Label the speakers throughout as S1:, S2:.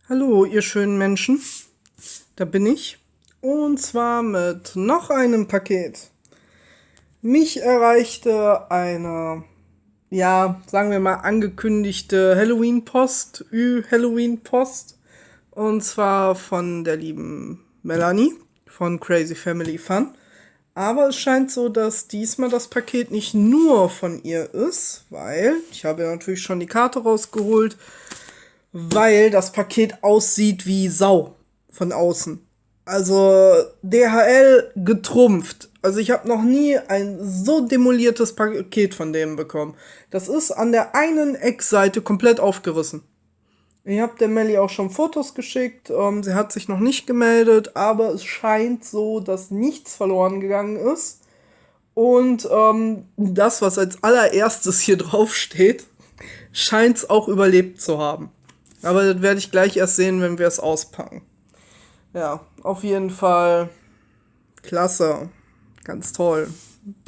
S1: Hallo, ihr schönen Menschen. Da bin ich. Und zwar mit noch einem Paket. Mich erreichte eine, ja, sagen wir mal, angekündigte Halloween-Post, Ü-Halloween-Post. Und zwar von der lieben Melanie von Crazy Family Fun. Aber es scheint so, dass diesmal das Paket nicht nur von ihr ist, weil ich habe ja natürlich schon die Karte rausgeholt, weil das Paket aussieht wie Sau von außen. Also DHL getrumpft. Also ich habe noch nie ein so demoliertes Paket von dem bekommen. Das ist an der einen Eckseite komplett aufgerissen. Ich habe der Melli auch schon Fotos geschickt. Sie hat sich noch nicht gemeldet, aber es scheint so, dass nichts verloren gegangen ist. Und das, was als allererstes hier drauf steht, scheint es auch überlebt zu haben. Aber das werde ich gleich erst sehen, wenn wir es auspacken. Ja, auf jeden Fall klasse. Ganz toll.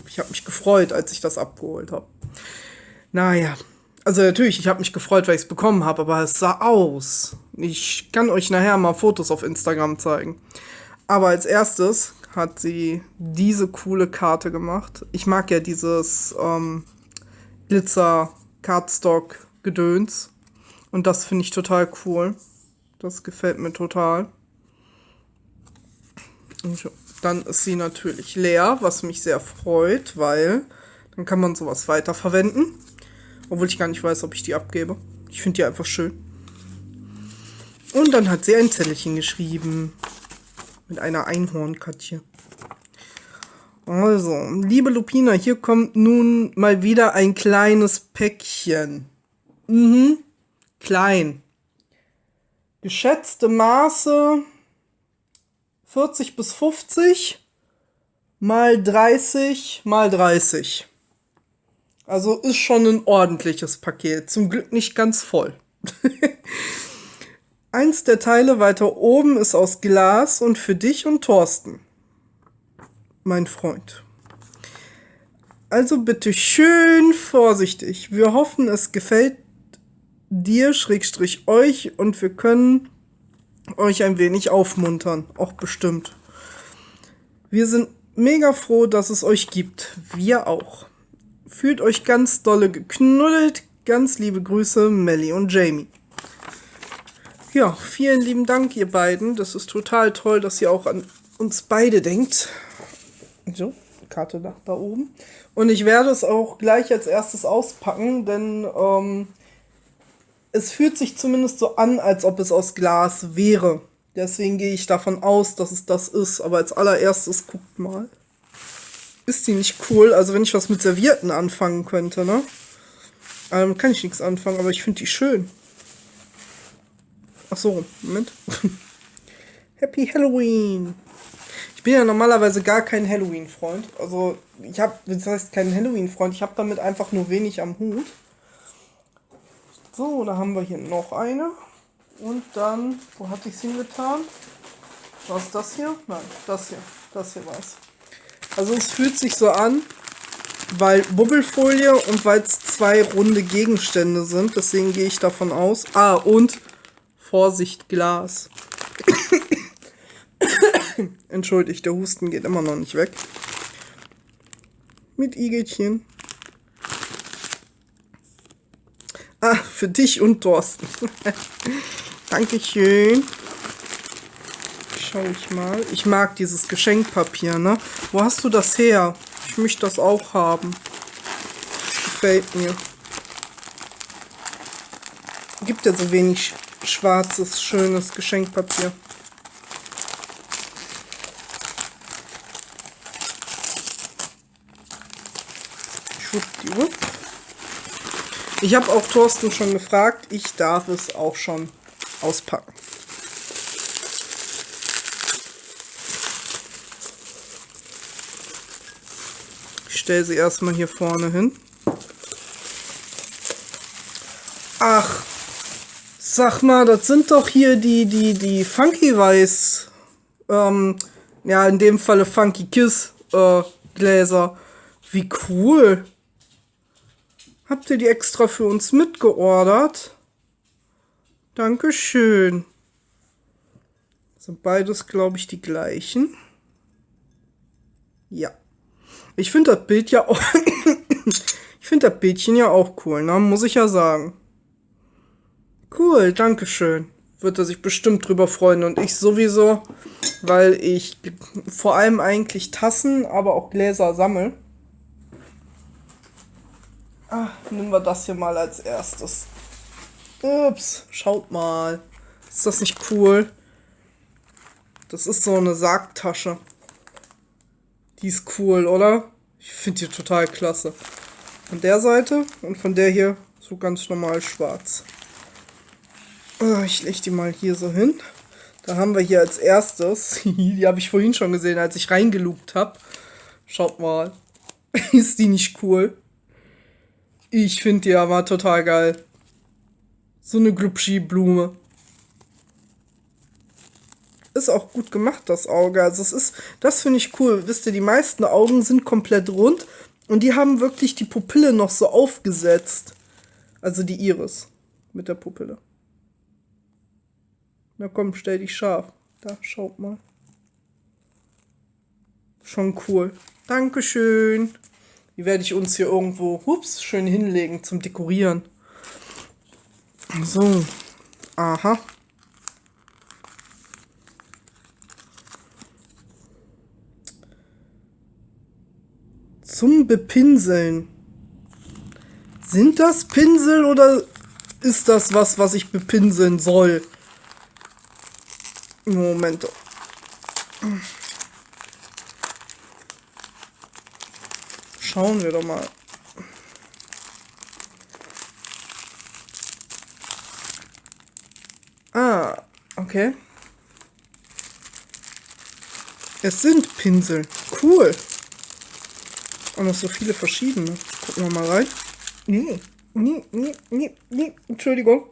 S1: Ich habe mich gefreut, als ich das abgeholt habe. Naja, also natürlich, ich habe mich gefreut, weil ich es bekommen habe, aber es sah aus. Ich kann euch nachher mal Fotos auf Instagram zeigen. Aber als erstes hat sie diese coole Karte gemacht. Ich mag ja dieses Glitzer-Cardstock-Gedöns. Und das finde ich total cool. Das gefällt mir total. Und dann ist sie natürlich leer, was mich sehr freut, weil dann kann man sowas weiterverwenden. Obwohl ich gar nicht weiß, ob ich die abgebe. Ich finde die einfach schön. Und dann hat sie ein Zettelchen geschrieben. Mit einer Einhornkatze. Also, liebe Lupina, hier kommt nun mal wieder ein kleines Päckchen. Klein. Geschätzte Maße 40 bis 50 mal 30 mal 30. Also ist schon ein ordentliches Paket. Zum Glück nicht ganz voll. Eins der Teile weiter oben ist aus Glas und für dich und Thorsten, mein Freund. Also bitte schön vorsichtig. Wir hoffen, es gefällt dir, / euch, und wir können euch ein wenig aufmuntern. Auch bestimmt. Wir sind mega froh, dass es euch gibt. Wir auch. Fühlt euch ganz dolle geknuddelt. Ganz liebe Grüße, Melli und Jamie. Ja, vielen lieben Dank, ihr beiden. Das ist total toll, dass ihr auch an uns beide denkt. So, Karte da oben. Und ich werde es auch gleich als erstes auspacken, denn es fühlt sich zumindest so an, als ob es aus Glas wäre. Deswegen gehe ich davon aus, dass es das ist. Aber als allererstes, guckt mal. Ist die nicht cool? Also wenn ich was mit Servietten anfangen könnte, ne? Kann ich nichts anfangen, aber ich finde die schön. Ach so, Moment. Happy Halloween! Ich bin ja normalerweise gar kein Halloween-Freund. Also das heißt kein Halloween-Freund, ich habe damit einfach nur wenig am Hut. So, da haben wir hier noch eine. Und dann, wo hatte ich es hingetan? War es das hier? Nein, das hier. Das hier war es. Also es fühlt sich so an, weil Bubbelfolie und weil es 2 runde Gegenstände sind. Deswegen gehe ich davon aus. Ah, und Vorsicht, Glas. Entschuldigt, der Husten geht immer noch nicht weg. Mit Igelchen. Ah, für dich und Thorsten. Dankeschön. Schau ich mal. Ich mag dieses Geschenkpapier, ne? Wo hast du das her? Ich möchte das auch haben. Das gefällt mir. Gibt ja so wenig schwarzes, schönes Geschenkpapier. Schwuppdiwupp. Ich habe auch Thorsten schon gefragt, ich darf es auch schon auspacken. Ich stelle sie erstmal hier vorne hin. Ach, sag mal, das sind doch hier die Funky Weiß, ja, in dem Falle Funky Kiss Gläser. Wie cool. Habt ihr die extra für uns mitgeordert? Dankeschön. Sind beides, glaube ich, die gleichen. Ja. Ich finde das Bild ja auch. Ich finde das Bildchen ja auch cool, ne? Muss ich ja sagen. Cool, dankeschön. Wird er sich bestimmt drüber freuen und ich sowieso, weil ich vor allem eigentlich Tassen, aber auch Gläser sammle. Nehmen wir das hier mal als erstes. Ups, schaut mal. Ist das nicht cool? Das ist so eine Sargtasche. Die ist cool, oder? Ich finde die total klasse. Von der Seite und von der hier so ganz normal schwarz. Ich lege die mal hier so hin. Da haben wir hier als erstes, die habe ich vorhin schon gesehen, als ich reingelugt habe. Schaut mal. Ist die nicht cool? Ich finde die aber total geil. So eine Glubschi-Blume. Ist auch gut gemacht, das Auge. Also das finde ich cool. Wisst ihr, die meisten Augen sind komplett rund und die haben wirklich die Pupille noch so aufgesetzt. Also die Iris mit der Pupille. Na komm, stell dich scharf. Da, schaut mal. Schon cool. Dankeschön. Die werde ich uns hier irgendwo, schön hinlegen zum Dekorieren. So. Aha. Zum Bepinseln. Sind das Pinsel oder ist das was ich bepinseln soll? Moment. Schauen wir doch mal. Okay. Es sind Pinsel. Cool. Und noch so viele verschiedene. Gucken wir mal rein. Entschuldigung.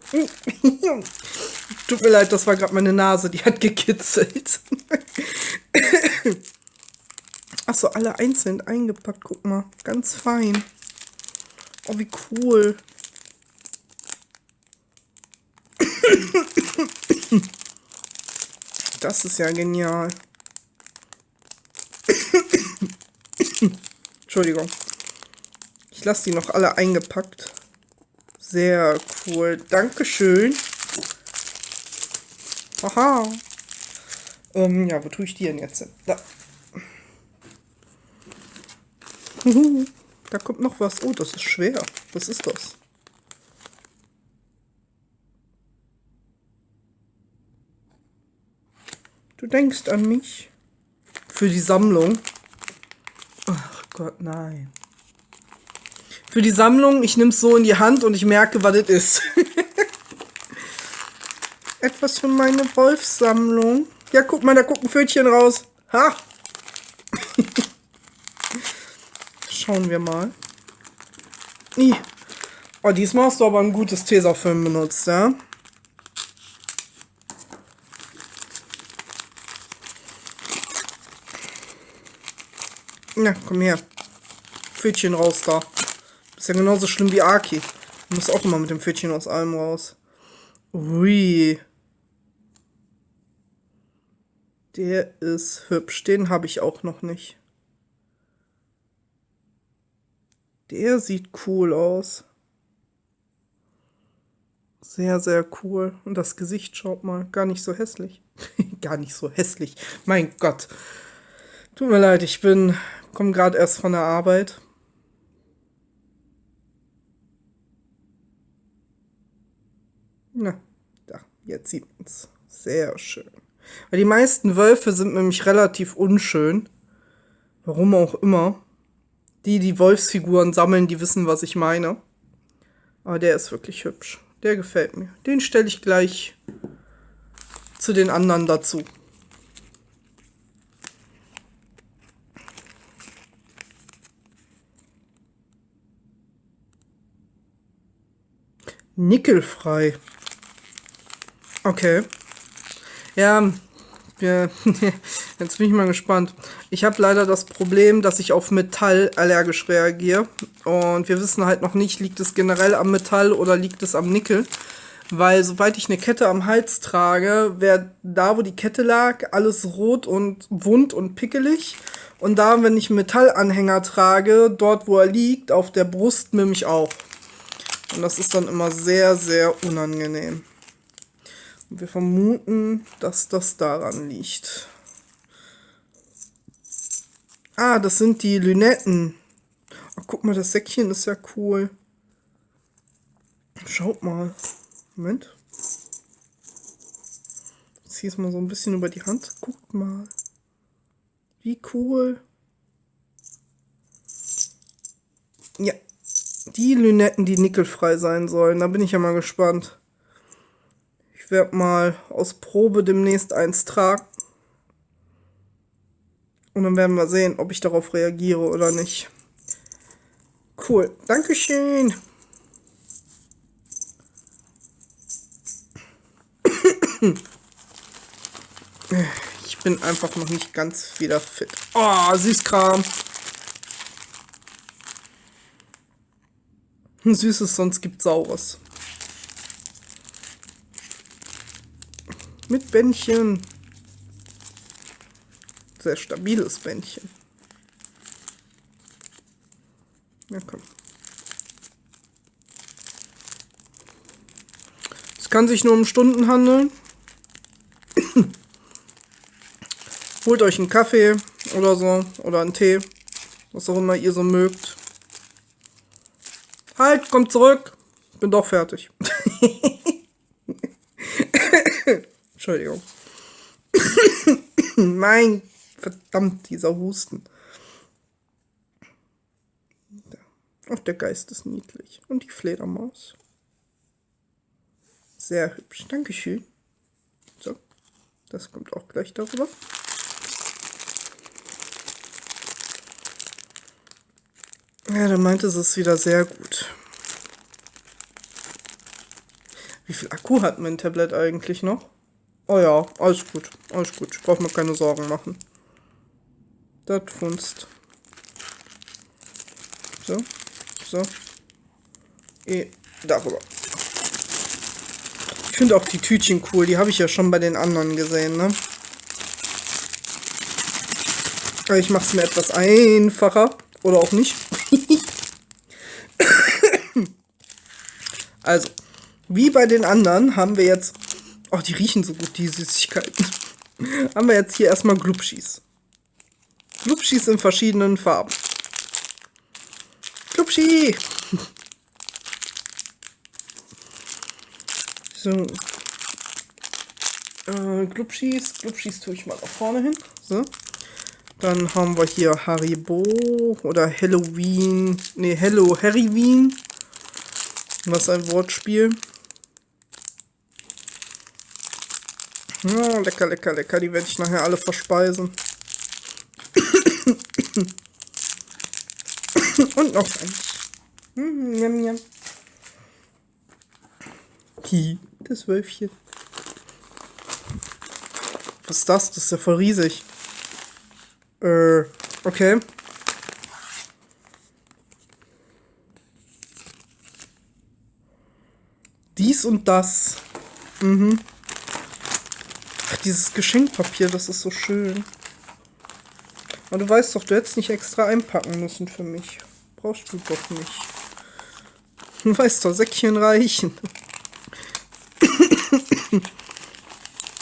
S1: Tut mir leid, das war gerade meine Nase, die hat gekitzelt. Achso, alle einzeln eingepackt, guck mal. Ganz fein. Oh, wie cool. Das ist ja genial. Entschuldigung. Ich lasse die noch alle eingepackt. Sehr cool. Dankeschön. Aha. Ja, wo tue ich die denn jetzt hin? Da. Da kommt noch was. Oh, das ist schwer. Was ist das? Du denkst an mich? Für die Sammlung? Ach Gott, nein. Für die Sammlung, ich nehme es so in die Hand und ich merke, was das ist. Etwas für meine Wolfssammlung. Ja, guck mal, da guckt ein Pfötchen raus. Ha! Schauen wir mal. Oh, diesmal hast du aber ein gutes Tesafilm benutzt, ja? Na, komm her. Pfötchen raus da. Ist ja genauso schlimm wie Aki. Du musst auch immer mit dem Pfötchen aus allem raus. Ui. Der ist hübsch. Den habe ich auch noch nicht. Der sieht cool aus. Sehr, sehr cool. Und das Gesicht, schaut mal, gar nicht so hässlich. Gar nicht so hässlich. Mein Gott. Tut mir leid, komme gerade erst von der Arbeit. Na, da, jetzt sieht man es. Sehr schön. Weil die meisten Wölfe sind nämlich relativ unschön. Warum auch immer. Die Wolfsfiguren sammeln, die wissen, was ich meine. Aber der ist wirklich hübsch. Der gefällt mir. Den stelle ich gleich zu den anderen dazu. Nickelfrei. Okay. Ja, jetzt bin ich mal gespannt. Ich habe leider das Problem, dass ich auf Metall allergisch reagiere. Und wir wissen halt noch nicht, liegt es generell am Metall oder liegt es am Nickel. Weil sobald ich eine Kette am Hals trage, wäre da, wo die Kette lag, alles rot und wund und pickelig. Und da, wenn ich einen Metallanhänger trage, dort, wo er liegt, auf der Brust nämlich auch. Und das ist dann immer sehr, sehr unangenehm. Und wir vermuten, dass das daran liegt. Ah, das sind die Lünetten. Oh, guck mal, das Säckchen ist ja cool. Schaut mal. Moment. Ich ziehe es mal so ein bisschen über die Hand. Guckt mal. Wie cool. Ja. Die Lünetten, die nickelfrei sein sollen. Da bin ich ja mal gespannt. Ich werde mal aus Probe demnächst eins tragen. Und dann werden wir sehen, ob ich darauf reagiere oder nicht. Cool. Dankeschön. Ich bin einfach noch nicht ganz wieder fit. Oh, Süßkram. Süßes, sonst gibt's Saures. Mit Bändchen. Sehr stabiles Bändchen. Ja, komm. Es kann sich nur um Stunden handeln. Holt euch einen Kaffee oder so. Oder einen Tee. Was auch immer ihr so mögt. Halt, kommt zurück. Bin doch fertig. Entschuldigung. Mein verdammt, dieser Husten. Auch der Geist ist niedlich. Und die Fledermaus. Sehr hübsch. Dankeschön. So, das kommt auch gleich darüber. Ja, der meinte, es ist wieder sehr gut. Wie viel Akku hat mein Tablet eigentlich noch? Oh ja, alles gut. Alles gut. Ich brauche mir keine Sorgen machen. Das funzt. So. So. Darüber. Ich finde auch die Tütchen cool. Die habe ich ja schon bei den anderen gesehen, ne? Aber ich mache es mir etwas einfacher. Oder auch nicht. Also, wie bei den anderen haben wir jetzt... Oh, die riechen so gut, die Süßigkeiten. Haben wir jetzt hier erstmal Glubschis. Glubschis in verschiedenen Farben. Glubschi! So. Glubschis tue ich mal nach vorne hin. So. Dann haben wir hier Haribo oder Halloween. Ne, Hello Harryween. Was ein Wortspiel. Oh, lecker, lecker, lecker. Die werde ich nachher alle verspeisen. Und noch eins. Njam, njam. Das Wölfchen. Was ist das? Das ist ja voll riesig. Okay. Dies und das. Ach, dieses Geschenkpapier, das ist so schön. Aber du weißt doch, du hättest nicht extra einpacken müssen für mich. Brauchst du doch nicht. Du weißt doch, Säckchen reichen.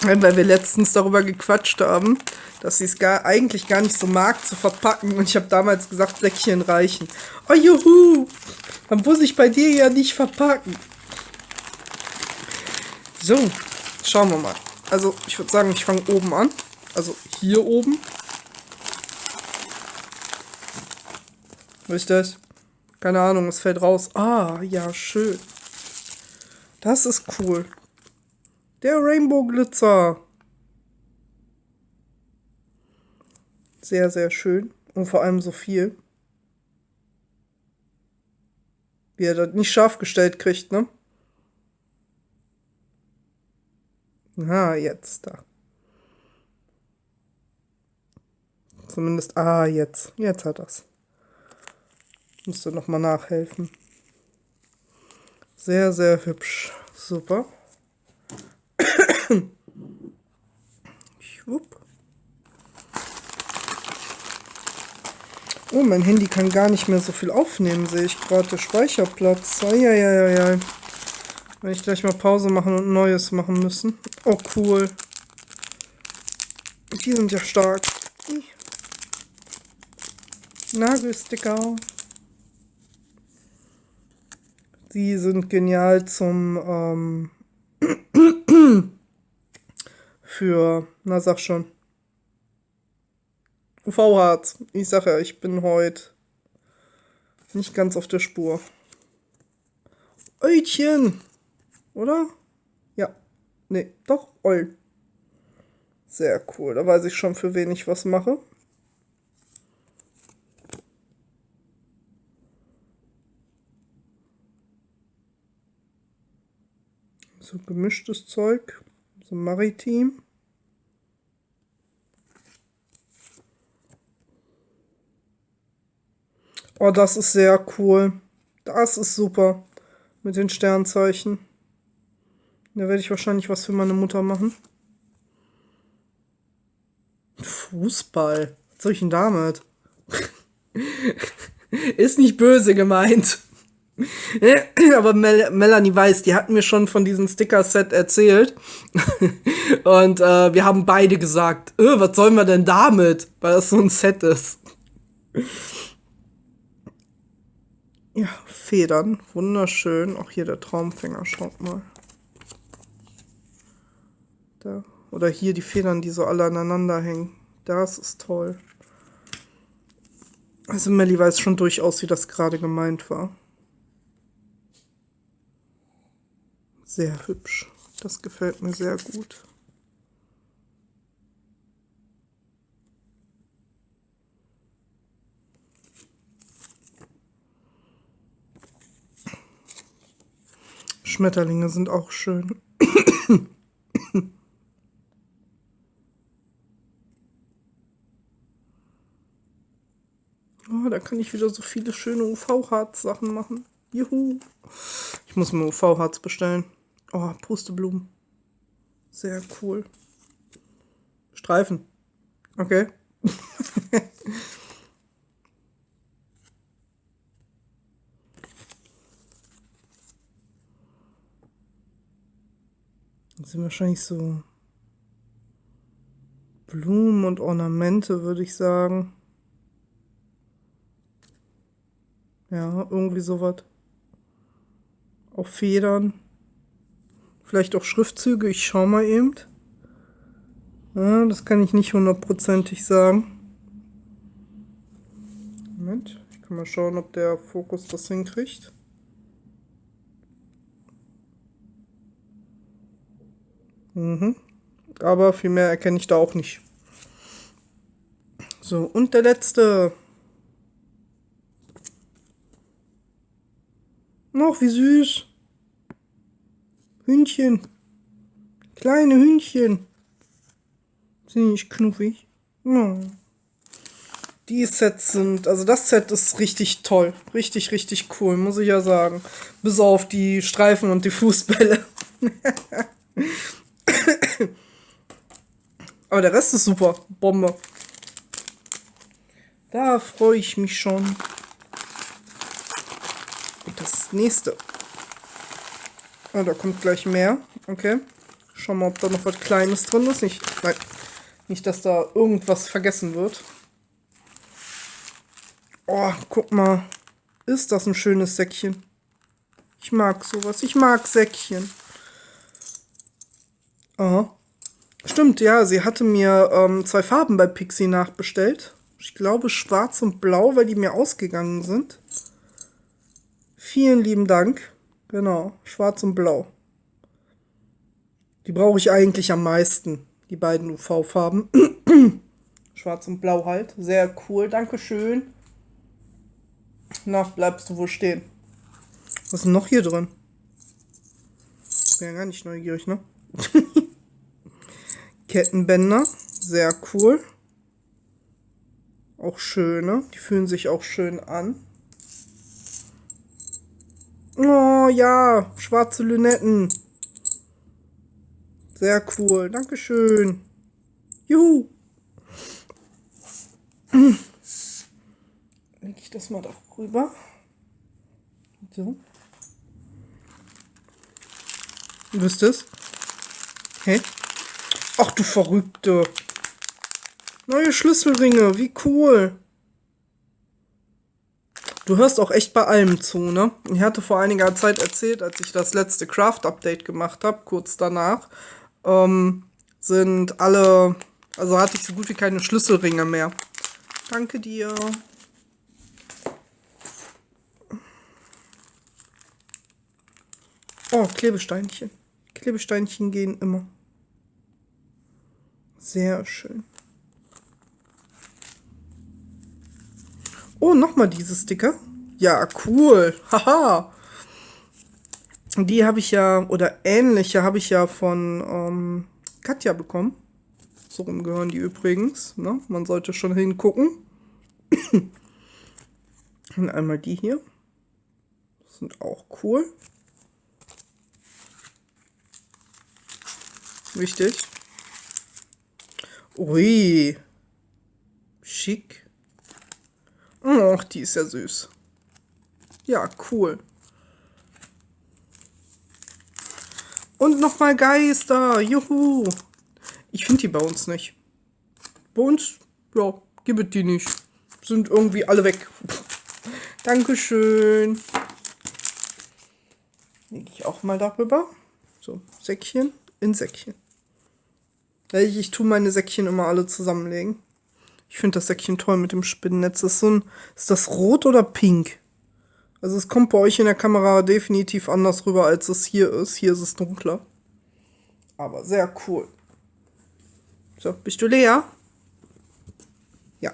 S1: Weil wir letztens darüber gequatscht haben, dass sie es eigentlich gar nicht so mag zu verpacken. Und ich habe damals gesagt, Säckchen reichen. Oh juhu, dann muss ich bei dir ja nicht verpacken. So, schauen wir mal. Also ich würde sagen, ich fange oben an. Also hier oben. Was ist das? Keine Ahnung, es fällt raus. Ah, ja, schön. Das ist cool. Der Rainbow Glitzer. Sehr, sehr schön. Und vor allem so viel. Wie er das nicht scharf gestellt kriegt, ne? Ah, jetzt da. Zumindest, jetzt. Jetzt hat er's. Musst du nochmal nachhelfen. Sehr, sehr hübsch. Super. Schwupp. Oh, mein Handy kann gar nicht mehr so viel aufnehmen, sehe ich gerade. Der Speicherplatz. Eieieiei. Wenn ich gleich mal Pause machen und Neues machen müssen. Oh, cool. Die sind ja stark. Nagelsticker. Die sind genial zum, für, na sag schon, UV-Harz. Ich sag ja, ich bin heute nicht ganz auf der Spur. Eulchen! Oder? Ja. Nee, doch, Eul. Sehr cool. Da weiß ich schon, für wen ich was mache. So gemischtes Zeug. So maritim. Oh, das ist sehr cool. Das ist super. Mit den Sternzeichen. Da werde ich wahrscheinlich was für meine Mutter machen. Fußball. Was soll ich denn damit? Ist nicht böse gemeint. Aber Melanie weiß, die hat mir schon von diesem Sticker-Set erzählt. Und wir haben beide gesagt, was sollen wir denn damit? Weil das so ein Set ist. Ja, Federn. Wunderschön. Auch hier der Traumfänger, schaut mal. Da. Oder hier die Federn, die so alle aneinander hängen. Das ist toll. Also Melly weiß schon durchaus, wie das gerade gemeint war. Sehr hübsch. Das gefällt mir sehr gut. Schmetterlinge sind auch schön. Oh, da kann ich wieder so viele schöne UV-Harz-Sachen machen. Juhu. Ich muss mir UV-Harz bestellen. Oh, Pusteblumen. Sehr cool. Streifen. Okay. Das sind wahrscheinlich so Blumen und Ornamente, würde ich sagen. Ja, irgendwie sowas. Auch Federn. Vielleicht auch Schriftzüge. Ich schau mal eben. Ja, das kann ich nicht hundertprozentig sagen. Moment. Ich kann mal schauen, ob der Fokus das hinkriegt. Aber viel mehr erkenne ich da auch nicht. So, und der letzte. Noch, wie süß. Hühnchen. Kleine Hühnchen. Sind die nicht knuffig? Oh. Die Sets sind, also das Set ist richtig toll. Richtig, richtig cool, muss ich ja sagen. Bis auf die Streifen und die Fußbälle. Aber der Rest ist super. Bombe. Da freue ich mich schon. Und das nächste. Ah, da kommt gleich mehr. Okay. Schauen wir mal, ob da noch was Kleines drin ist. Nein. Nicht, dass da irgendwas vergessen wird. Oh, guck mal. Ist das ein schönes Säckchen. Ich mag sowas. Ich mag Säckchen. Aha. Stimmt, ja. Sie hatte mir 2 Farben bei Pixie nachbestellt. Ich glaube schwarz und blau, weil die mir ausgegangen sind. Vielen lieben Dank. Genau, schwarz und blau. Die brauche ich eigentlich am meisten. Die beiden UV-Farben. Schwarz und blau halt. Sehr cool, dankeschön. Na, bleibst du wohl stehen. Was ist denn noch hier drin? Ich bin ja gar nicht neugierig, ne? Kettenbänder. Sehr cool. Auch schöne. Die fühlen sich auch schön an. Oh ja, schwarze Lünetten. Sehr cool. Dankeschön. Juhu. Lege ich das mal darüber. So. Du wisst es? Hä? Ach du Verrückte. Neue Schlüsselringe. Wie cool. Du hörst auch echt bei allem zu, ne? Ich hatte vor einiger Zeit erzählt, als ich das letzte Craft-Update gemacht habe, kurz danach, sind alle, also hatte ich so gut wie keine Schlüsselringe mehr. Danke dir. Oh, Klebesteinchen. Klebesteinchen gehen immer. Sehr schön. Oh, nochmal diese Sticker. Ja, cool. Haha. Die habe ich ja, oder ähnliche habe ich ja von Katja bekommen. So rum gehören die übrigens. Ne? Man sollte schon hingucken. Und einmal die hier. Sind auch cool. Wichtig. Ui. Schick. Och, die ist ja süß. Ja, cool. Und nochmal Geister. Juhu. Ich finde die bei uns nicht. Bei uns, ja, gibt es die nicht. Sind irgendwie alle weg. Dankeschön. Lege ich auch mal darüber. So, Säckchen in Säckchen. Ich tue meine Säckchen immer alle zusammenlegen. Ich finde das Säckchen toll mit dem Spinnennetz. Das ist, ist das rot oder pink? Also es kommt bei euch in der Kamera definitiv anders rüber, als es hier ist. Hier ist es dunkler. Aber sehr cool. So, bist du leer? Ja,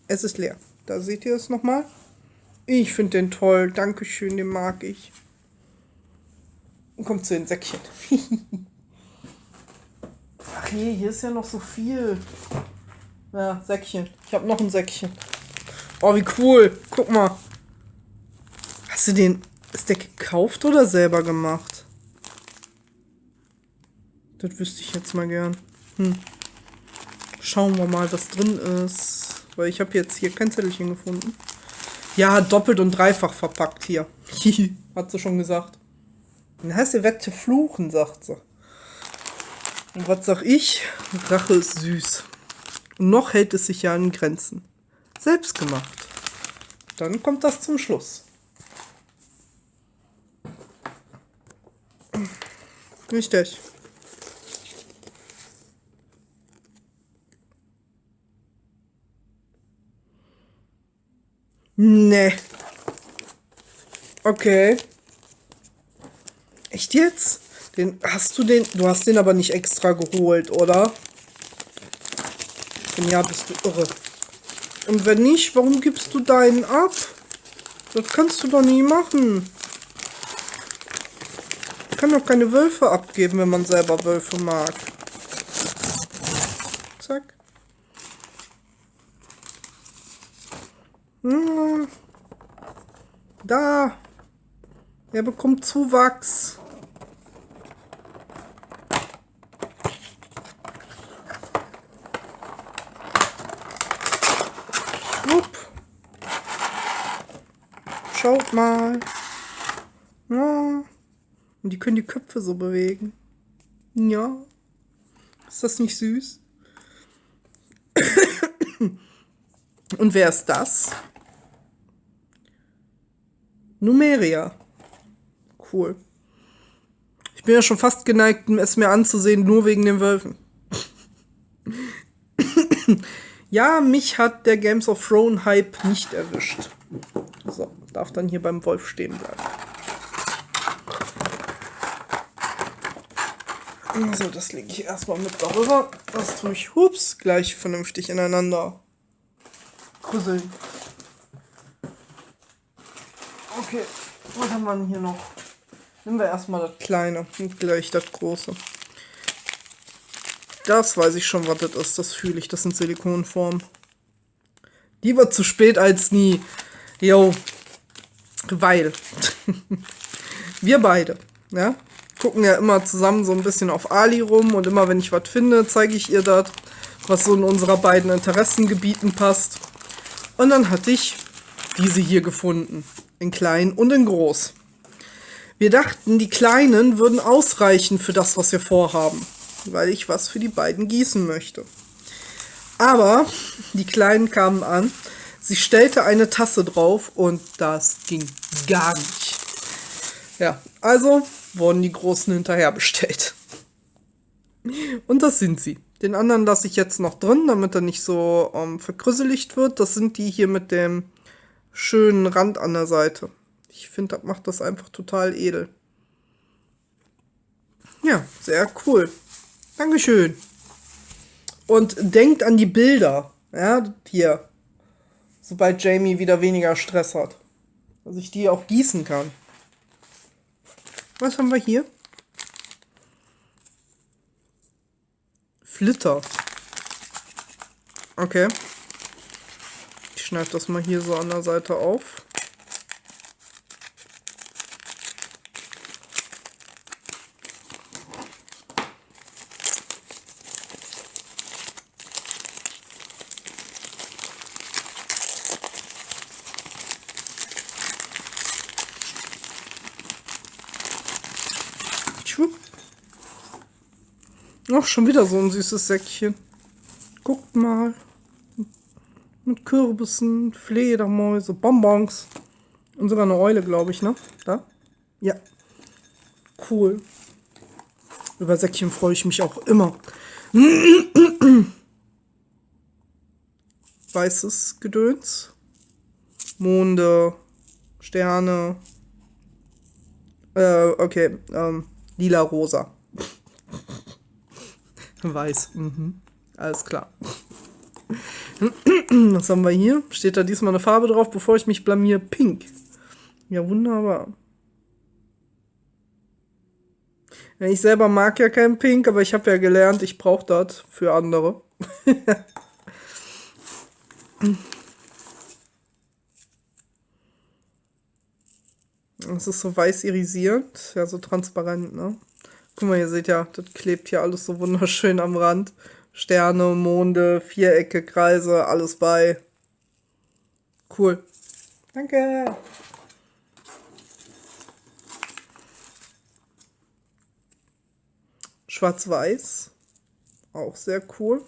S1: es ist leer. Da seht ihr es nochmal. Ich finde den toll. Dankeschön, den mag ich. Und kommt zu den Säckchen. Ach je, hier ist ja noch so viel. Ja, Säckchen. Ich habe noch ein Säckchen. Oh, wie cool. Guck mal. Hast du den... Ist der gekauft oder selber gemacht? Das wüsste ich jetzt mal gern. Schauen wir mal, was drin ist. Weil ich habe jetzt hier kein Zettelchen gefunden. Ja, doppelt und dreifach verpackt hier. Hat sie schon gesagt. Dann heißt sie wette fluchen, sagt sie. Und was sag ich? Rache ist süß. Und noch hält es sich ja in Grenzen. Selbst gemacht. Dann kommt das zum Schluss. Richtig. Nee. Okay. Echt jetzt? Du hast den aber nicht extra geholt, oder? Wenn ja, bist du irre. Und wenn nicht, warum gibst du deinen ab? Das kannst du doch nie machen. Ich kann doch keine Wölfe abgeben, wenn man selber Wölfe mag. Zack. Da. Er bekommt Zuwachs. Upp. Schaut mal. Ja. Und die können die Köpfe so bewegen. Ja. Ist das nicht süß? Und wer ist das? Numeria. Cool. Ich bin ja schon fast geneigt, es mir anzusehen, nur wegen den Wölfen. Ja, mich hat der Games of Thrones Hype nicht erwischt. So, darf dann hier beim Wolf stehen bleiben. So, das lege ich erstmal mit darüber. Das tue ich, gleich vernünftig ineinander kuseln. Okay, was haben wir denn hier noch? Nehmen wir erstmal das kleine und gleich das große. Das weiß ich schon, was das ist. Das fühle ich. Das sind Silikonformen. Lieber zu spät als nie. Jo. Weil. Wir beide. Ja. gucken ja immer zusammen so ein bisschen auf Ali rum und immer wenn ich was finde, zeige ich ihr das, was so in unserer beiden Interessengebieten passt. Und dann hatte ich diese hier gefunden, in klein und in groß. Wir dachten, die kleinen würden ausreichen für das, was wir vorhaben, weil ich was für die beiden gießen möchte. Aber die kleinen kamen an, sie stellte eine Tasse drauf und das ging gar nicht. Ja, also wurden die großen hinterher bestellt. Und das sind sie. Den anderen lasse ich jetzt noch drin, damit er nicht so verkrüseligt wird. Das sind die hier mit dem schönen Rand an der Seite. Ich finde, das macht das einfach total edel. Ja, sehr cool. Dankeschön. Und denkt an die Bilder. Ja, hier. Sobald Jamie wieder weniger Stress hat. Dass ich die auch gießen kann. Was haben wir hier? Flitter. Okay. Ich schneide das mal hier so an der Seite auf. Ach, schon wieder so ein süßes Säckchen. Guckt mal. Mit Kürbissen, Fledermäuse, Bonbons. Und sogar eine Eule, glaube ich, ne? Da? Ja. Cool. Über Säckchen freue ich mich auch immer. Weißes Gedöns. Monde, Sterne. Okay. Lila-rosa. Weiß. Alles klar. Was haben wir hier? Steht da diesmal eine Farbe drauf, bevor ich mich blamier? Pink. Ja, wunderbar. Ja, ich selber mag ja kein Pink, aber ich habe ja gelernt, ich brauche das für andere. Das ist so weiß irisierend, ja, so transparent, ne? Guck mal, ihr seht ja, das klebt hier alles so wunderschön am Rand. Sterne, Monde, Vierecke, Kreise, alles bei. Cool. Danke. Schwarz-Weiß. Auch sehr cool.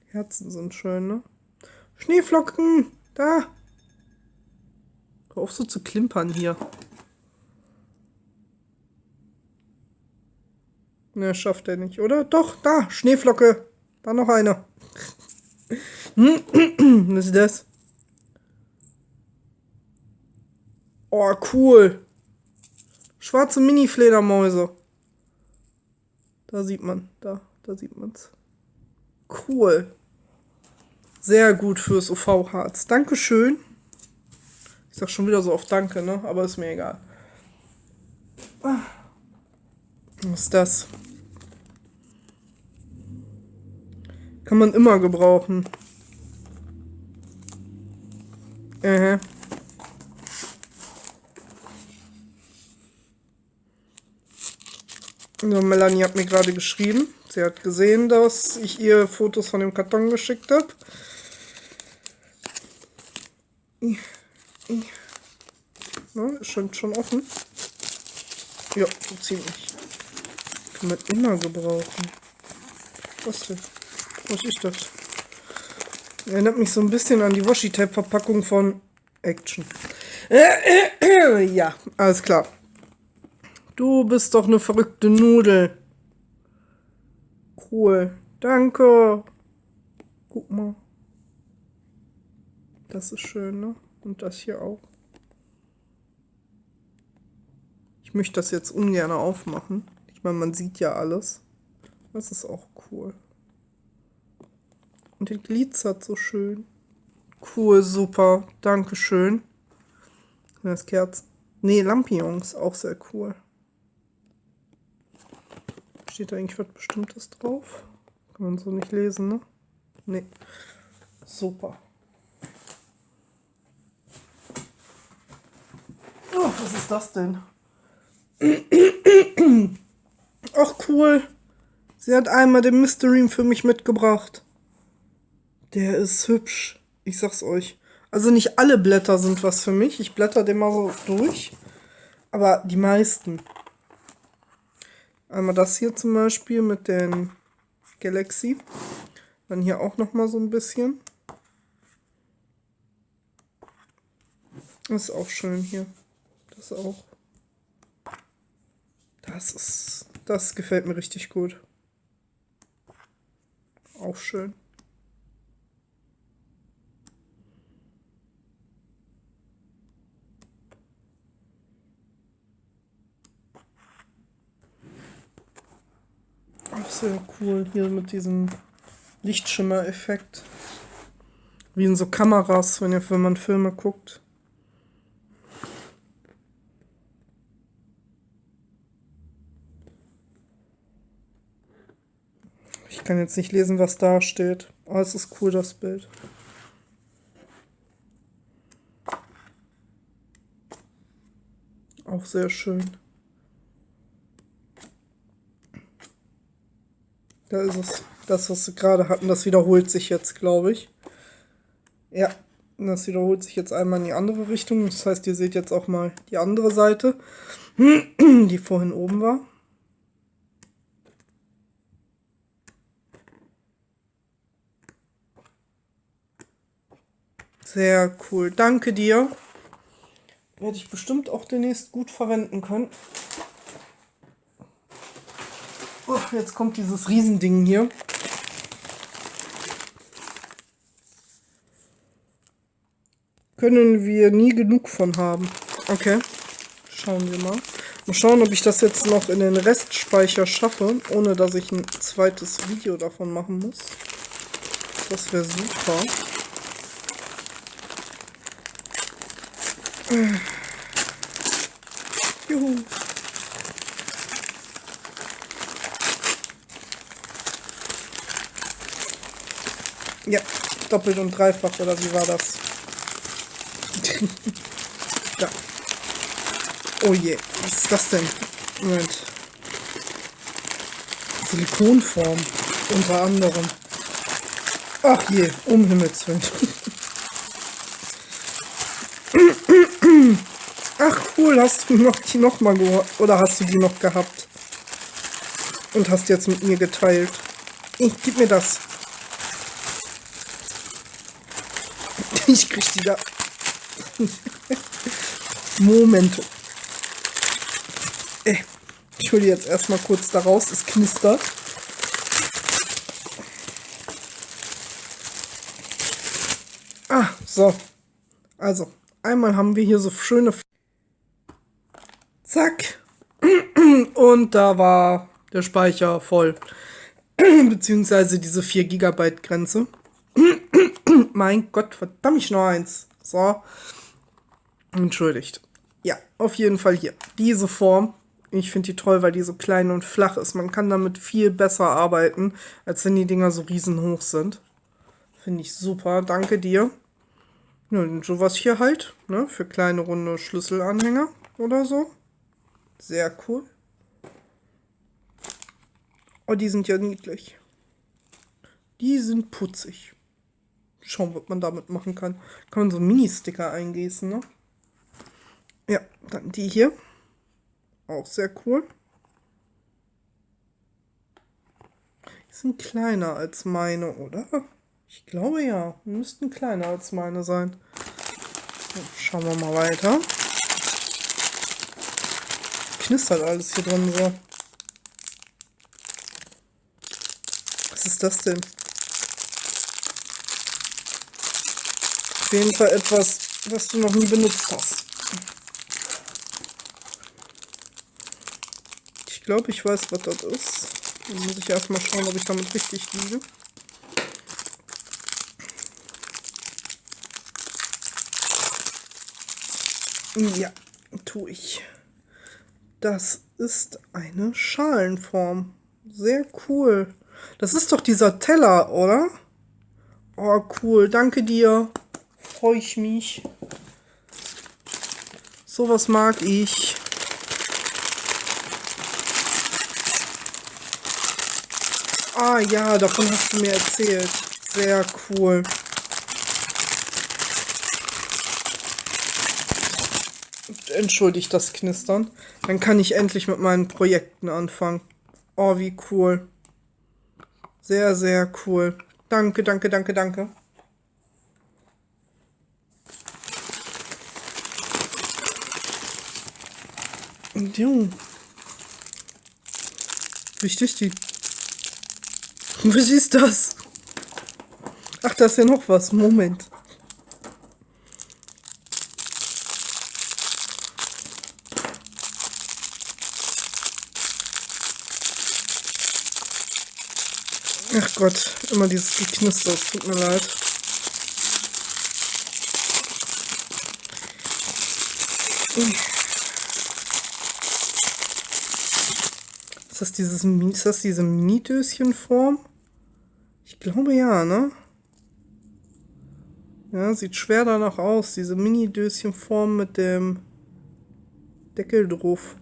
S1: Herzen sind schön, ne? Schneeflocken! Da! Hör auf so zu klimpern hier. Ne, schafft er nicht, oder? Doch, da! Schneeflocke! Da noch eine. Was ist das? Oh, cool! Schwarze Mini-Fledermäuse. Da sieht man, da sieht man's. Cool. Sehr gut fürs UV-Harz. Dankeschön. Ich sag schon wieder so oft Danke, ne? Aber ist mir egal. Was ist das? Kann man immer gebrauchen. So, Melanie hat mir gerade geschrieben. Sie hat gesehen, dass ich ihr Fotos von dem Karton geschickt habe. Ja, ist schon offen. Ja, so ziemlich. Kann man immer gebrauchen. Was denn? Was ist das? Erinnert mich so ein bisschen an die Washi-Tape-Verpackung von Action. Ja, alles klar. Du bist doch eine verrückte Nudel. Cool. Danke. Guck mal. Das ist schön, ne? Und das hier auch. Ich möchte das jetzt ungern aufmachen. Ich meine, man sieht ja alles. Das ist auch cool. Und den glitzert so schön. Cool, super. Dankeschön. Das Kerzen. Nee, Lampions. Auch sehr cool. Steht da eigentlich was Bestimmtes drauf? Kann man so nicht lesen, ne? Nee. Super. Oh, was ist das denn? Ach, cool. Sie hat einmal den Mystery für mich mitgebracht. Der ist hübsch. Ich sag's euch. Also nicht alle Blätter sind was für mich. Ich blätter den mal so durch. Aber die meisten. Einmal das hier zum Beispiel mit den Galaxy. Dann hier auch nochmal so ein bisschen. Das ist auch schön hier. Das auch. Das gefällt mir richtig gut. Auch schön. Auch sehr cool hier mit diesem Lichtschimmer-Effekt. Wie in so Kameras, wenn man Filme guckt. Ich kann jetzt nicht lesen, was da steht. Aber es ist cool, das Bild. Auch sehr schön. Da ist es. Das, was wir gerade hatten, das wiederholt sich jetzt, glaube ich. Ja, das wiederholt sich jetzt einmal in die andere Richtung. Das heißt, ihr seht jetzt auch mal die andere Seite, die vorhin oben war. Sehr cool. Danke dir. Werde ich bestimmt auch demnächst gut verwenden können. Oh, jetzt kommt dieses Riesending hier. Können wir nie genug von haben. Okay, schauen wir mal. Mal schauen, ob ich das jetzt noch in den Restspeicher schaffe, ohne dass ich ein zweites Video davon machen muss. Das wäre super. Juhu. Ja, doppelt und dreifach, oder wie war das? Ja. Oh je, was ist das denn? Moment. Silikonform, unter anderem. Ach je, um Himmels Willen. Ach cool, hast du die noch mal gehört? Oder hast du die noch gehabt? Und hast jetzt mit mir geteilt. Gib mir das. Ich krieg die da. Moment. Ich hole die jetzt erstmal kurz da raus. Es knistert. Ah, so. Also, einmal haben wir hier so schöne... Zack. Und da war der Speicher voll. Beziehungsweise diese 4 GB Grenze. Mein Gott, verdammt, noch eins. So. Entschuldigt. Ja, auf jeden Fall hier. Diese Form. Ich finde die toll, weil die so klein und flach ist. Man kann damit viel besser arbeiten, als wenn die Dinger so riesenhoch sind. Finde ich super. Danke dir. Ja, und sowas hier halt, ne? Für kleine runde Schlüsselanhänger oder so. Sehr cool. Oh, die sind ja niedlich. Die sind putzig. Schauen, was man damit machen kann. Kann man so Mini-Sticker eingießen, ne? Ja, dann die hier. Auch sehr cool. Die sind kleiner als meine, oder? Ich glaube ja. Die müssten kleiner als meine sein. So, schauen wir mal weiter. Knistert alles hier drin so. Was ist das denn? Auf jeden Fall etwas, was du noch nie benutzt hast. Ich glaube, ich weiß, was das ist. Dann muss ich erstmal schauen, ob ich damit richtig liege. Ja, tue ich. Das ist eine Schalenform. Sehr cool. Das ist doch dieser Teller, oder? Oh, cool. Danke dir. Freue ich mich. Sowas mag ich. Ah ja, davon hast du mir erzählt. Sehr cool. Entschuldigt das Knistern. Dann kann ich endlich mit meinen Projekten anfangen. Oh, wie cool. Sehr, sehr cool. Danke, danke, danke, danke. Jo. Wie ist die? Was ist das? Ach, da ist ja noch was. Moment. Ach Gott, immer dieses Geknister, es tut mir leid. Ist das diese Mini-Döschenform? Ich glaube ja, ne? Ja, sieht schwer danach aus, diese Mini-Döschenform mit dem Deckel drauf.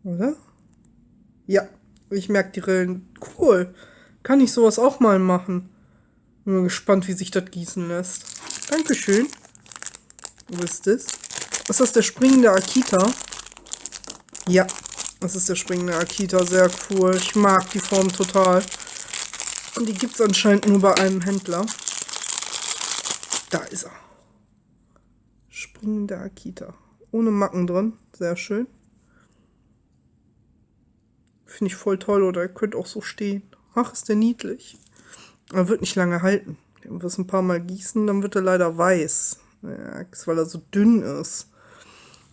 S1: Oder? Ja, ich merke die Rillen. Cool. Kann ich sowas auch mal machen? Bin mal gespannt, wie sich das gießen lässt. Dankeschön. Wo ist das? Ist das der springende Akita? Ja, das ist der springende Akita. Sehr cool. Ich mag die Form total. Und die gibt es anscheinend nur bei einem Händler. Da ist er. Springender Akita. Ohne Macken drin. Sehr schön. Finde ich voll toll. Oder er könnte auch so stehen. Ach, ist der niedlich. Er wird nicht lange halten. Den wirst ein paar Mal gießen, dann wird er leider weiß. Ja, weil er so dünn ist.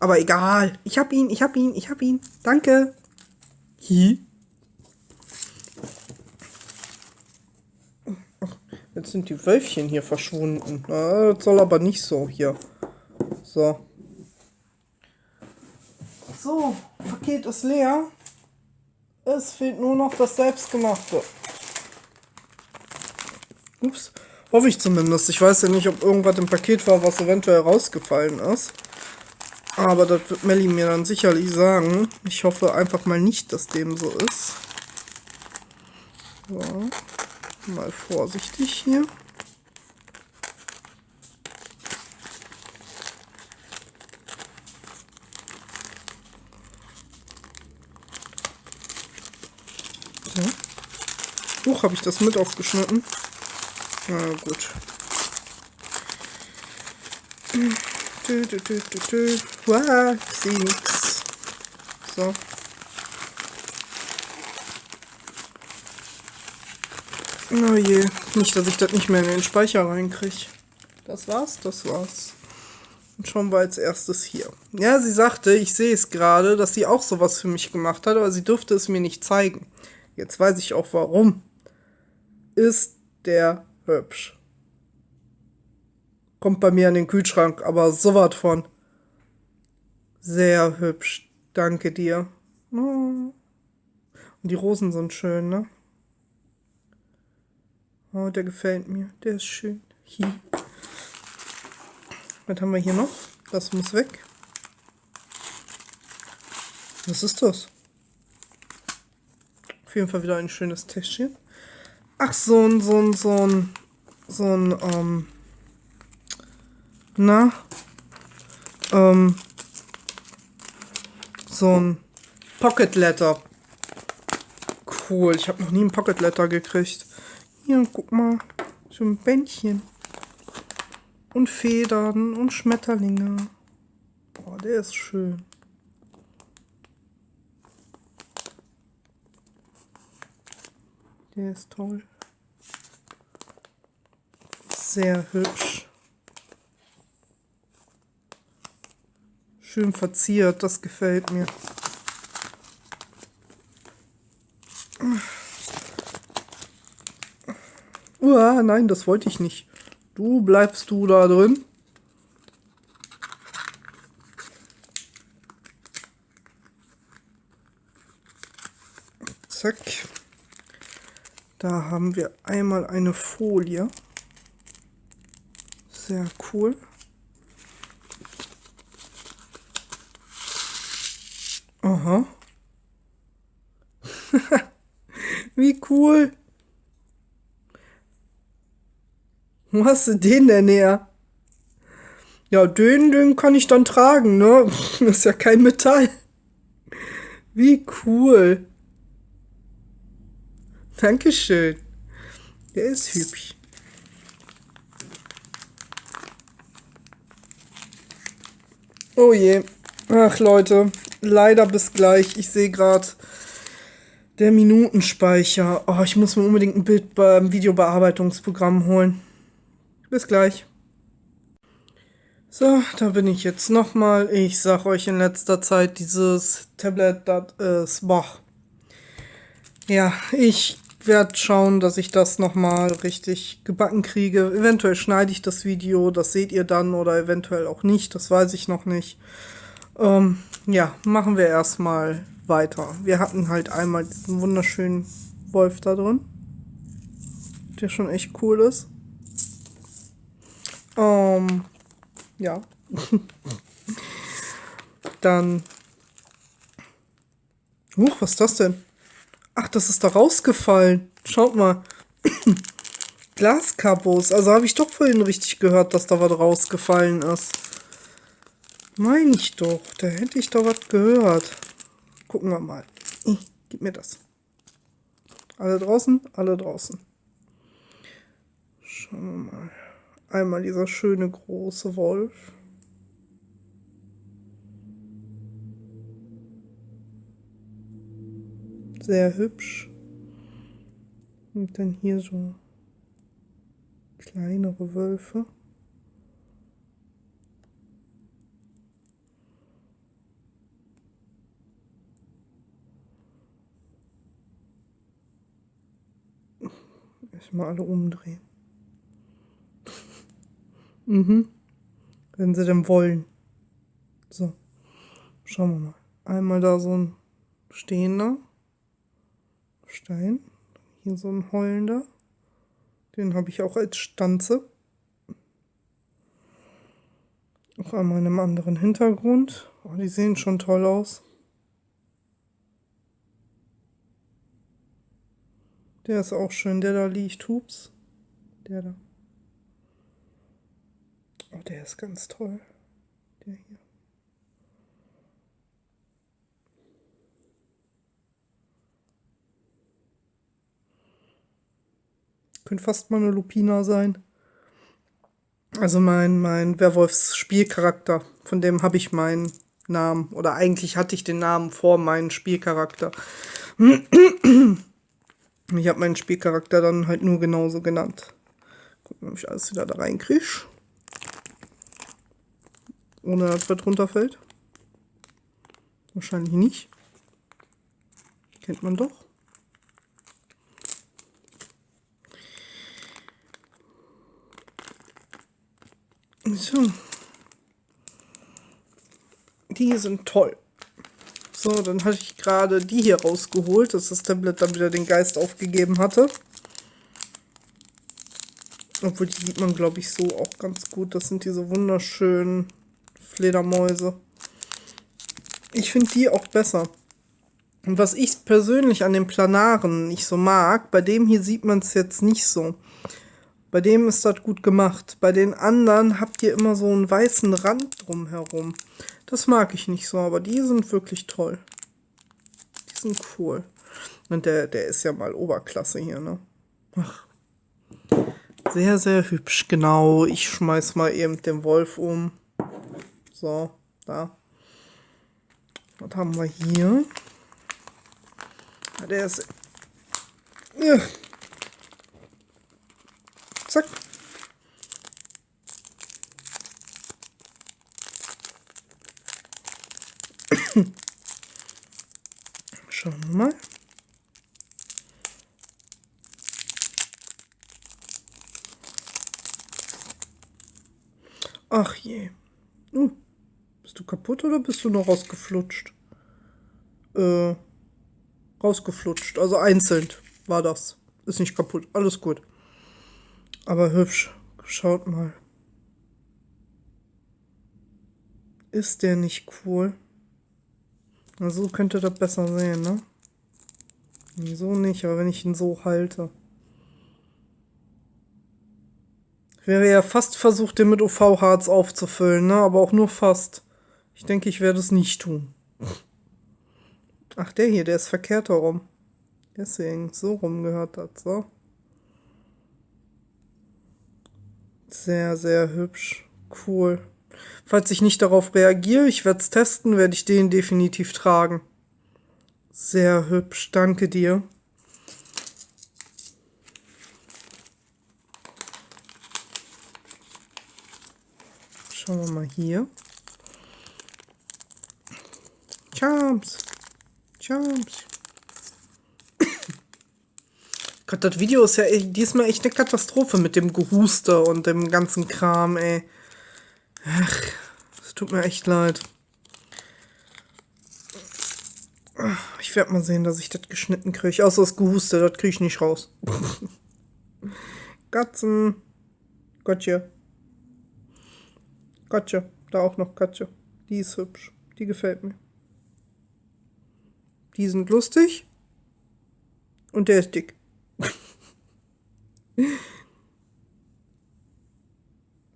S1: Aber egal. Ich hab ihn, ich hab ihn, ich hab ihn. Danke. Hi. Jetzt sind die Wölfchen hier verschwunden. Das soll aber nicht so hier. So. So, Paket ist leer. Es fehlt nur noch das Selbstgemachte. Ups. Hoffe ich zumindest. Ich weiß ja nicht, ob irgendwas im Paket war, was eventuell rausgefallen ist. Aber das wird Melli mir dann sicherlich sagen. Ich hoffe einfach mal nicht, dass dem so ist. So. Mal vorsichtig hier. So. Huch, habe ich das mit aufgeschnitten? Na gut. Wow, ich sehe nichts. So. Oh je, nicht, dass ich das nicht mehr in den Speicher reinkriege. Das war's, das war's. Und schauen wir als erstes hier. Ja, sie sagte, ich sehe es gerade, dass sie auch sowas für mich gemacht hat, aber sie durfte es mir nicht zeigen. Jetzt weiß ich auch warum. Ist der hübsch. Kommt bei mir in den Kühlschrank, aber sowas von. Sehr hübsch. Danke dir. Oh. Und die Rosen sind schön, ne? Oh, der gefällt mir. Der ist schön. Hi. Was haben wir hier noch? Das muss weg. Was ist das? Auf jeden Fall wieder ein schönes Täschchen. Ach, so ein, Pocket Letter. Cool, ich habe noch nie ein Pocket Letter gekriegt. Hier, guck mal. So ein Bändchen. Und Federn und Schmetterlinge. Boah, der ist schön. Der ist toll. Sehr hübsch. Schön verziert, das gefällt mir. Nein, das wollte ich nicht. Du bleibst du da drin. Zack. Da haben wir einmal eine Folie. Sehr cool. Aha. Wie cool. Wo hast du den denn her? Ja, den kann ich dann tragen, ne? Das ist ja kein Metall. Wie cool. Dankeschön. Der ist hübsch. Oh je. Ach Leute, leider bis gleich. Ich sehe gerade der Minutenspeicher. Oh, ich muss mir unbedingt ein Bild beim Videobearbeitungsprogramm holen. Bis gleich. So, da bin ich jetzt nochmal. Ich sag euch in letzter Zeit, dieses Tablet, das ist, boah. Ja, ich werde schauen, dass ich das nochmal richtig gebacken kriege. Eventuell schneide ich das Video, das seht ihr dann, oder eventuell auch nicht, das weiß ich noch nicht. Ja, machen wir erstmal weiter. Wir hatten halt einmal diesen wunderschönen Wolf da drin, der schon echt cool ist. Ja. Dann. Was ist das denn? Ach, das ist da rausgefallen. Schaut mal. Glaskabos. Also habe ich doch vorhin richtig gehört, dass da was rausgefallen ist. Meine ich doch. Da hätte ich doch was gehört. Gucken wir mal. Gib mir das. Alle draußen? Alle draußen. Schauen wir mal. Einmal dieser schöne große Wolf. Sehr hübsch. Und dann hier so kleinere Wölfe. Erstmal alle umdrehen. Wenn sie denn wollen. So, schauen wir mal. Einmal da so ein stehender Stein. Hier so ein heulender. Den habe ich auch als Stanze. Auch einmal in einem anderen Hintergrund. Oh, die sehen schon toll aus. Der ist auch schön. Der da liegt. Hups. Der da. Oh, der ist ganz toll. Der hier. Könnte fast mal eine Lupina sein. Also mein Werwolfs Spielcharakter. Von dem habe ich meinen Namen. Oder eigentlich hatte ich den Namen vor meinen Spielcharakter. Ich habe meinen Spielcharakter dann halt nur genauso genannt. Gucken, ob ich alles wieder da reinkriege. Ohne dass was runterfällt. Wahrscheinlich nicht. Kennt man doch. So. Die sind toll. So, dann hatte ich gerade die hier rausgeholt, dass das Tablet dann wieder den Geist aufgegeben hatte. Obwohl, die sieht man, glaube ich, so auch ganz gut. Das sind diese wunderschönen Fledermäuse. Ich finde die auch besser. Und was ich persönlich an den Planaren nicht so mag, bei dem hier sieht man es jetzt nicht so. Bei dem ist das gut gemacht. Bei den anderen habt ihr immer so einen weißen Rand drumherum. Das mag ich nicht so, aber die sind wirklich toll. Die sind cool. Und der ist ja mal Oberklasse hier, ne? Ach. Sehr, sehr hübsch. Genau, ich schmeiß mal eben den Wolf um. So, da. Was haben wir hier? Der ist... Zack. Schauen wir mal. Ach je. Bist du kaputt oder bist du noch rausgeflutscht? Rausgeflutscht. Also einzeln war das. Ist nicht kaputt. Alles gut. Aber hübsch. Schaut mal. Ist der nicht cool? Also so könnte das besser sehen, ne? Nee, so nicht, aber wenn ich ihn so halte. Ich wäre ja fast versucht, den mit UV-Harz aufzufüllen, ne? Aber auch nur fast. Ich denke, ich werde es nicht tun. Ach, der hier, der ist verkehrt herum. Deswegen, so rum gehört das, so. Sehr, sehr hübsch. Cool. Falls ich nicht darauf reagiere, ich werde es testen, werde ich den definitiv tragen. Sehr hübsch, danke dir. Schauen wir mal hier. Charms. Charms. Gott, das Video ist ja diesmal echt eine Katastrophe mit dem Gehuste und dem ganzen Kram, ey. Ach, es tut mir echt leid. Ich werde mal sehen, dass ich das geschnitten kriege. Außer das Gehuste, das kriege ich nicht raus. Katzen. Gotcha. Gotcha. Da auch noch Katze. Die ist hübsch. Die gefällt mir. Die sind lustig. Und der ist dick.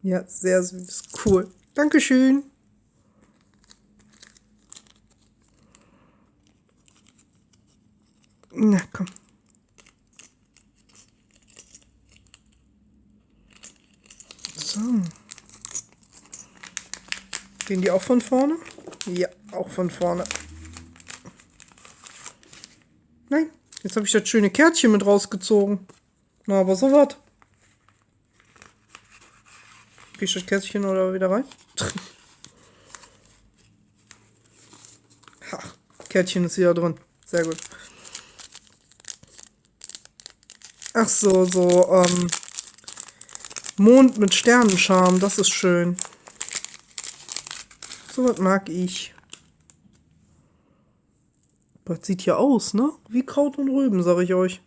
S1: Ja, sehr süß. Cool. Dankeschön. Na komm. So. Gehen die auch von vorne? Ja, auch von vorne. Nein, jetzt habe ich das schöne Kärtchen mit rausgezogen. Na, aber so was. Krieg ich das Kärtchen oder wieder rein? Ha, Kärtchen ist wieder drin. Sehr gut. Ach so, Mond mit Sternenscharm, das ist schön. So was mag ich. Das sieht ja aus, ne? Wie Kraut und Rüben, sag ich euch.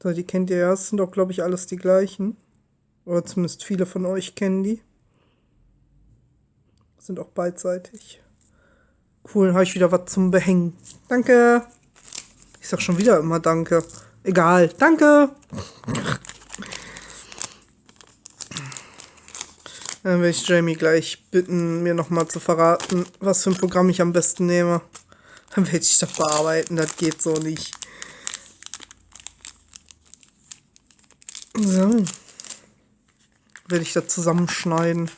S1: So, die kennt ihr ja, das sind doch, glaube ich, alles die gleichen. Oder zumindest viele von euch kennen die. Sind auch beidseitig. Cool, dann habe ich wieder was zum Behängen. Danke. Ich sag schon wieder immer Danke. Egal. Danke. Dann werde ich Jamie gleich bitten, mir nochmal zu verraten, was für ein Programm ich am besten nehme. Dann werde ich das bearbeiten. Das geht so nicht. So. Werde ich das zusammenschneiden.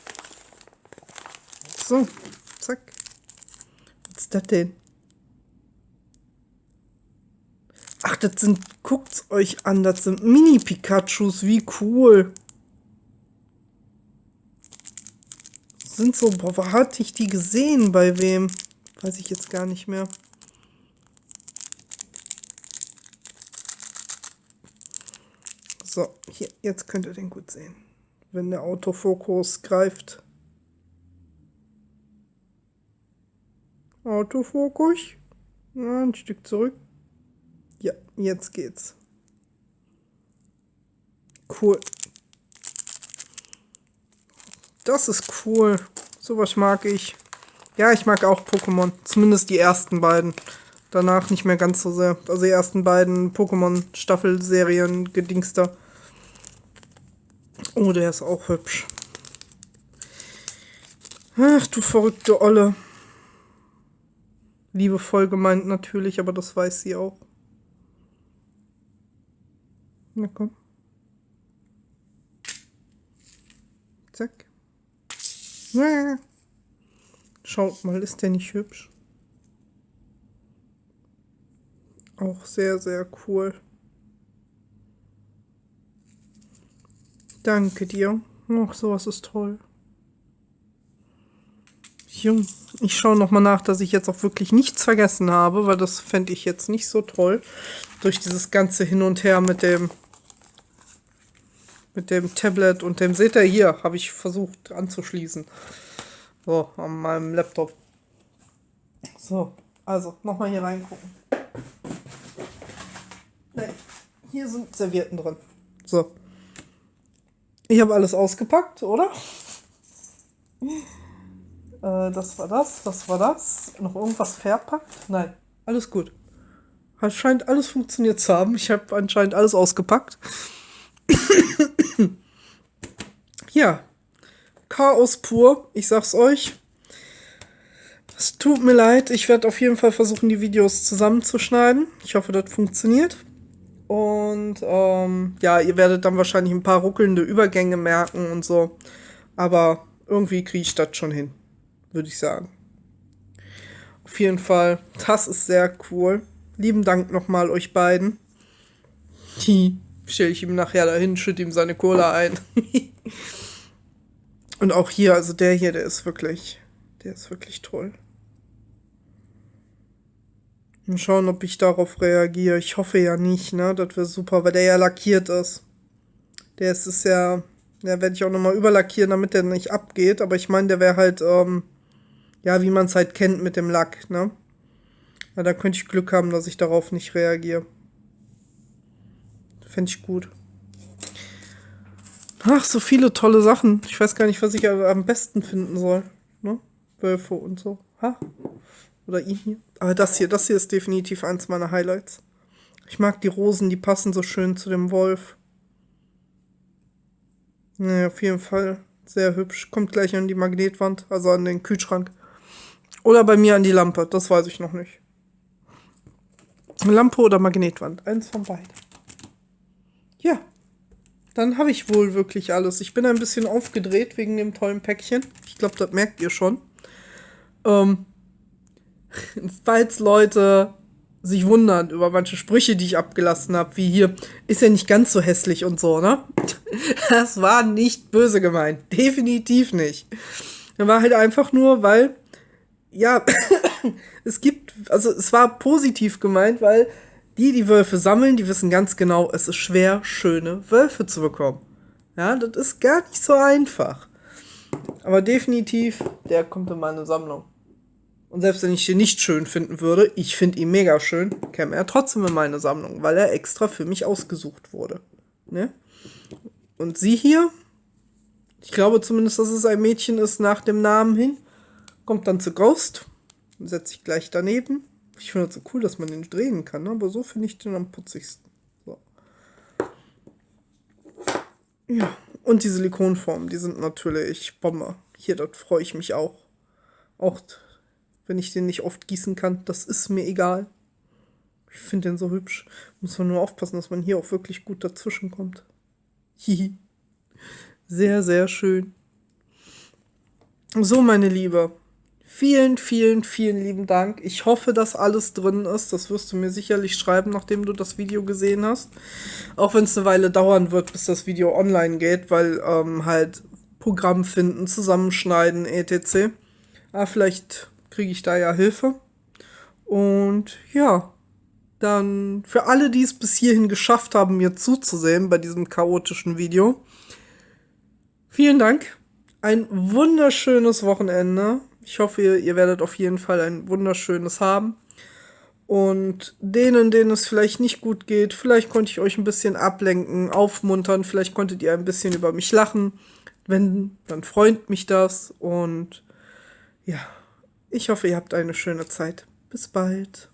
S1: So. Zack. Was ist das denn? Ach, das sind, guckt's euch an, das sind Mini-Pikachus, wie cool. Sind so, boah, wo hatte ich die gesehen, bei wem? Weiß ich jetzt gar nicht mehr. So, hier, jetzt könnt ihr den gut sehen. Wenn der Autofokus greift. Autofokus. Ja, ein Stück zurück. Ja, jetzt geht's. Cool. Das ist cool. Sowas mag ich. Ja, ich mag auch Pokémon. Zumindest die ersten beiden. Danach nicht mehr ganz so sehr. Also die ersten beiden Pokémon-Staffelserien gedingster. Oh, der ist auch hübsch. Ach, du verrückte Olle. Liebevoll gemeint natürlich, aber das weiß sie auch. Na komm. Zack. Schaut mal, ist der nicht hübsch? Auch sehr, sehr cool. Danke dir. Ach, sowas ist toll. Jung, ich schaue nochmal nach, dass ich jetzt auch wirklich nichts vergessen habe, weil das fände ich jetzt nicht so toll. Durch dieses ganze Hin und Her mit dem Tablet und dem, seht ihr hier, habe ich versucht anzuschließen. So, an meinem Laptop. So, also, nochmal hier reingucken. Nee, hier sind Servietten drin. So. Ich habe alles ausgepackt, oder? Das war das, das war das. Noch irgendwas verpackt? Nein, alles gut. Scheint alles funktioniert zu haben. Ich habe anscheinend alles ausgepackt. Ja, Chaos pur. Ich sag's euch. Es tut mir leid. Ich werde auf jeden Fall versuchen, die Videos zusammenzuschneiden. Ich hoffe, das funktioniert. Und ja, ihr werdet dann wahrscheinlich ein paar ruckelnde Übergänge merken und so. Aber irgendwie kriege ich das schon hin, würde ich sagen. Auf jeden Fall, das ist sehr cool. Lieben Dank nochmal euch beiden. Die stelle ich ihm nachher dahin, schütte ihm seine Cola ein. Und auch hier, also der hier, der ist wirklich toll. Mal schauen, ob ich darauf reagiere. Ich hoffe ja nicht, ne? Das wäre super, weil der ja lackiert ist. Der ist ja, der werde ich auch nochmal überlackieren, damit der nicht abgeht. Aber ich meine, der wäre halt, ja, wie man es halt kennt mit dem Lack, ne? Ja, da könnte ich Glück haben, dass ich darauf nicht reagiere. Fände ich gut. Ach, so viele tolle Sachen. Ich weiß gar nicht, was ich am besten finden soll. Ne? Wölfe und so. Ha? Oder ihn hier. Aber das hier ist definitiv eins meiner Highlights. Ich mag die Rosen, die passen so schön zu dem Wolf. Naja, auf jeden Fall sehr hübsch. Kommt gleich an die Magnetwand, also an den Kühlschrank. Oder bei mir an die Lampe, das weiß ich noch nicht. Lampe oder Magnetwand, eins von beiden. Ja, dann habe ich wohl wirklich alles. Ich bin ein bisschen aufgedreht wegen dem tollen Päckchen. Ich glaube, das merkt ihr schon. Falls Leute sich wundern über manche Sprüche, die ich abgelassen habe, wie hier, ist ja nicht ganz so hässlich und so, ne? Das war nicht böse gemeint. Definitiv nicht. Das war halt einfach nur, weil, ja, es war positiv gemeint, weil die Wölfe sammeln, die wissen ganz genau, es ist schwer, schöne Wölfe zu bekommen. Ja, das ist gar nicht so einfach. Aber definitiv, der kommt in meine Sammlung. Und selbst wenn ich den nicht schön finden würde, ich finde ihn mega schön, käme er trotzdem in meine Sammlung, weil er extra für mich ausgesucht wurde. Ne? Und sie hier, ich glaube zumindest, dass es ein Mädchen ist nach dem Namen hin, kommt dann zu Ghost. Setze ich gleich daneben. Ich finde das so cool, dass man den drehen kann, ne? Aber so finde ich den am putzigsten. So. Ja, und die Silikonformen, die sind natürlich Bombe. Hier, dort freue ich mich auch. Auch wenn ich den nicht oft gießen kann, das ist mir egal. Ich finde den so hübsch. Muss man nur aufpassen, dass man hier auch wirklich gut dazwischen kommt. Hihi. Sehr, sehr schön. So, meine Liebe. Vielen, vielen, vielen lieben Dank. Ich hoffe, dass alles drin ist. Das wirst du mir sicherlich schreiben, nachdem du das Video gesehen hast. Auch wenn es eine Weile dauern wird, bis das Video online geht, weil halt Programm finden, zusammenschneiden, etc. Aber vielleicht kriege ich da ja Hilfe. Und ja, dann für alle, die es bis hierhin geschafft haben, mir zuzusehen bei diesem chaotischen Video, vielen Dank. Ein wunderschönes Wochenende. Ich hoffe, ihr werdet auf jeden Fall ein wunderschönes haben. Und denen es vielleicht nicht gut geht, vielleicht konnte ich euch ein bisschen ablenken, aufmuntern, vielleicht konntet ihr ein bisschen über mich lachen. Wenn, dann freut mich das. Und ja, ich hoffe, ihr habt eine schöne Zeit. Bis bald.